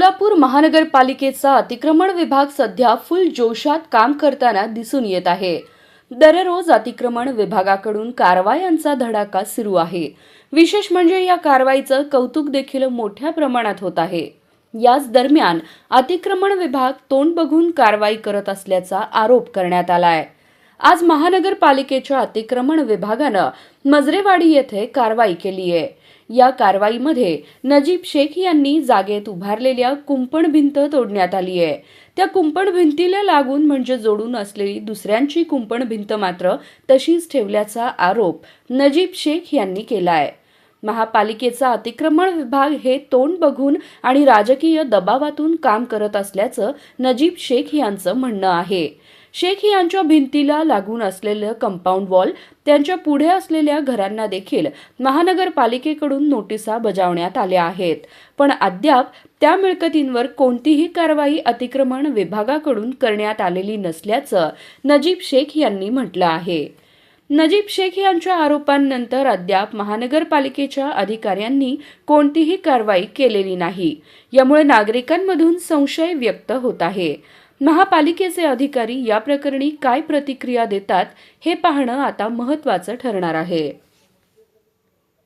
सोलापूर महानगरपालिकेचा अतिक्रमण विभाग सध्या फुल जोशात काम करताना दिसून येत आहे। दररोज अतिक्रमण विभागाकडून कारवायांचा धडाका सुरू आहे। विशेष म्हणजे या कारवाईचं कौतुक देखील मोठ्या प्रमाणात होत आहे। याच दरम्यान अतिक्रमण विभाग तोंड बघून कारवाई करत असल्याचा आरोप करण्यात आलाय। आज महानगरपालिकेच्या अतिक्रमण विभागानं मजरेवाडी येथे कारवाई केली आहे। या कारवाईमध्ये नजीब शेख यांनी जागेत उभारलेल्या कुंपण भिंत तोडण्यात आली आहे। त्या कुंपण भिंतीला लागून म्हणजे जोडून असलेली दुसऱ्यांची कुंपण भिंत मात्र तशीच ठेवल्याचा आरोप नजीब शेख यांनी केलाय। महापालिकेचा अतिक्रमण विभाग हे तोंड बघून आणि राजकीय दबावातून काम करत असल्याचं नजीब शेख यांचं म्हणणं आहे। शेख यांच्या भिंतीला लागून असलेलं कंपाऊंड वॉल, त्यांच्या पुढे असलेल्या घरांना देखील महानगरपालिकेकडून नोटिसा बजावण्यात आल्या आहेत, पण अद्याप त्या मिळकतींवर कोणतीही कारवाई अतिक्रमण विभागाकडून करण्यात आलेली नसल्याचं नजीब शेख यांनी म्हटलं आहे। नजीब शेख यांच्या आरोपांनंतर अद्याप महानगरपालिकेच्या अधिकाऱ्यांनी कोणतीही कारवाई केलेली नाही। यामुळे नागरिकांमधून संशय व्यक्त होत आहे। महापालिकेचे अधिकारी या प्रकरणी काय प्रतिक्रिया देतात हे पाहणं आता महत्त्वाचं ठरणार आहे।